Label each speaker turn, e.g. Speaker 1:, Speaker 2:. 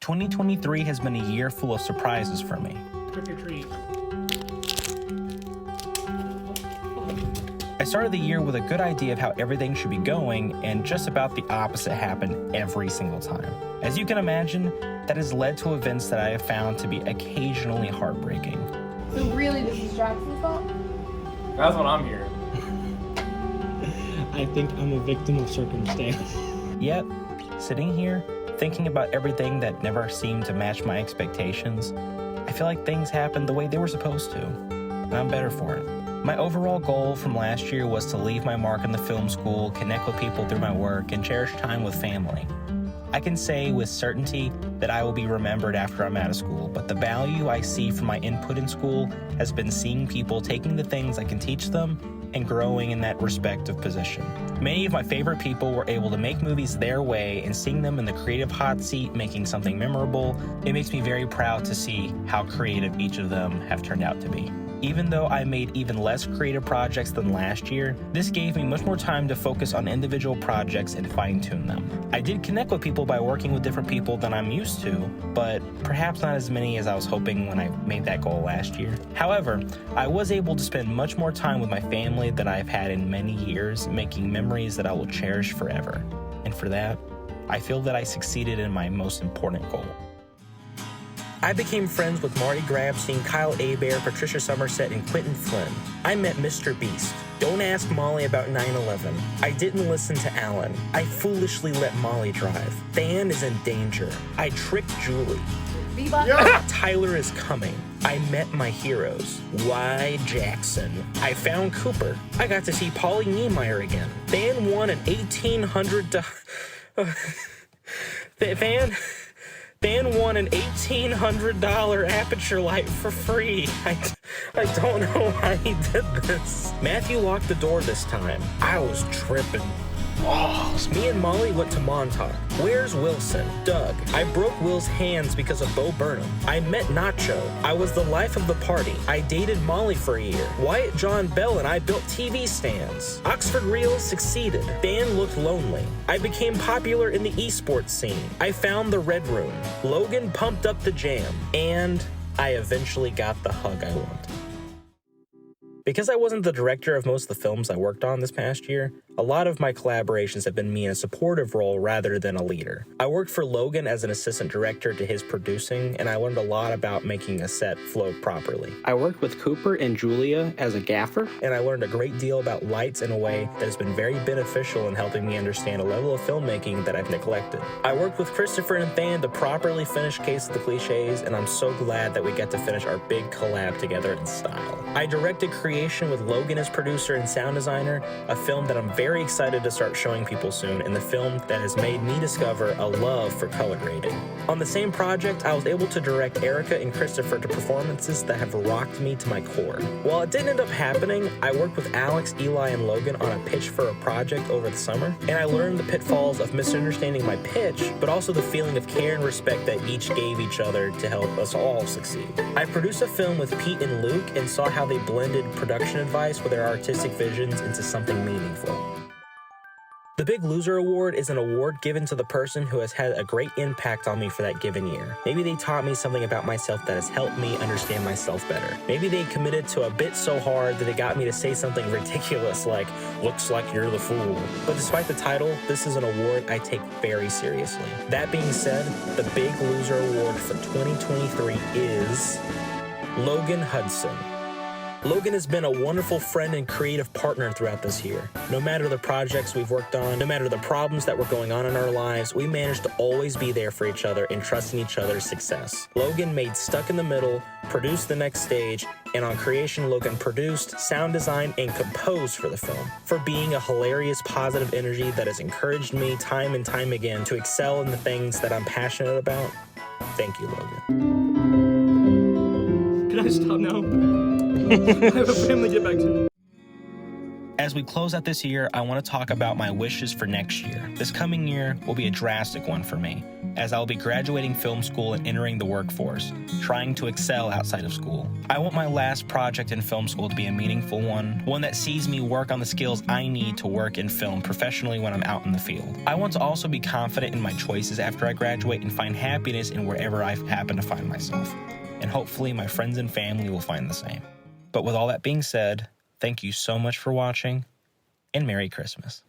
Speaker 1: 2023 has been a year full of surprises for me.
Speaker 2: Trick or treat.
Speaker 1: I started the year with a good idea of how everything should be going, and just about the opposite happened every single time. As you can imagine, that has led to events that I have found to be occasionally heartbreaking.
Speaker 3: So really, this is Jackson's fault?
Speaker 2: That's what I'm hearing.
Speaker 4: I think I'm a victim of circumstance.
Speaker 1: Yet, sitting here, thinking about everything that never seemed to match my expectations, I feel like things happened the way they were supposed to, and I'm better for it. My overall goal from last year was to leave my mark in the film school, connect with people through my work, and cherish time with family. I can say with certainty that I will be remembered after I'm out of school, but the value I see from my input in school has been seeing people taking the things I can teach them and growing in that respective position. Many of my favorite people were able to make movies their way, and seeing them in the creative hot seat making something memorable, it makes me very proud to see how creative each of them have turned out to be. Even though I made even less creative projects than last year, this gave me much more time to focus on individual projects and fine-tune them. I did connect with people by working with different people than I'm used to, but perhaps not as many as I was hoping when I made that goal last year. However, I was able to spend much more time with my family than I've had in many years, making memories that I will cherish forever. And for that, I feel that I succeeded in my most important goal. I became friends with Marty Grabstein, Kyle Hebert, Patricia Somerset, and Quentin Flynn. I met Mr. Beast. Don't ask Molly about 9/11. I didn't listen to Alan. I foolishly let Molly drive. Than is in danger. I tricked Julie.
Speaker 3: Bebop?
Speaker 1: Tyler is coming. I met my heroes. Y. Jackson. I found Cooper. I got to see Paulie Niemeyer again. Van won an Van won an $1,800 aperture light for free. I don't know why he did this. Matthew locked the door this time. I was tripping. balls. Me and Molly went to Montauk. Where's Wilson? Doug. I broke Will's hands because of Bo Burnham. I met Nacho. I was the life of the party. I dated Molly for a year. Wyatt John Bell and I built TV stands. Oxford Reels succeeded. Dan looked lonely. I became popular in the esports scene. I found the Red Room. Logan pumped up the jam. And I eventually got the hug I wanted. Because I wasn't the director of most of the films I worked on this past year, a lot of my collaborations have been me in a supportive role rather than a leader. I worked for Logan as an assistant director to his producing, and I learned a lot about making a set flow properly.
Speaker 4: I worked with Cooper and Julia as a gaffer.
Speaker 1: And I learned a great deal about lights in a way that has been very beneficial in helping me understand a level of filmmaking that I've neglected. I worked with Christopher and Than to properly finish Case of the Clichés, and I'm so glad that we get to finish our big collab together in style. I directed Creation with Logan as producer and sound designer, a film that I'm very excited to start showing people soon, and the film that has made me discover a love for color grading. On the same project, I was able to direct Erica and Christopher to performances that have rocked me to my core. While it didn't end up happening, I worked with Alex, Eli, and Logan on a pitch for a project over the summer, and I learned the pitfalls of misunderstanding my pitch, but also the feeling of care and respect that each gave each other to help us all succeed. I produced a film with Pete and Luke and saw how they blended production advice with their artistic visions into something meaningful. The Big Loser Award is an award given to the person who has had a great impact on me for that given year. Maybe they taught me something about myself that has helped me understand myself better. Maybe they committed to a bit so hard that it got me to say something ridiculous like, "Looks like you're the fool." But despite the title, this is an award I take very seriously. That being said, the Big Loser Award for 2023 is Logan Hudson. Logan has been a wonderful friend and creative partner throughout this year. No matter the projects we've worked on, no matter the problems that were going on in our lives, we managed to always be there for each other and trust in each other's success. Logan made Stuck in the Middle, produced The Next Stage, and on Creation, Logan produced, sound designed, and composed for the film. For being a hilarious, positive energy that has encouraged me time and time again to excel in the things that I'm passionate about, thank you, Logan.
Speaker 2: Can I stop now? I have a family to get back to.
Speaker 1: As we close out this year, I want to talk about my wishes for next year. This coming year will be a drastic one for me, as I'll be graduating film school and entering the workforce, trying to excel outside of school. I want my last project in film school to be a meaningful one that sees me work on the skills I need to work in film professionally when I'm out in the field. I want to also be confident in my choices after I graduate and find happiness in wherever I happen to find myself. And hopefully my friends and family will find the same. But with all that being said, thank you so much for watching, and Merry Christmas.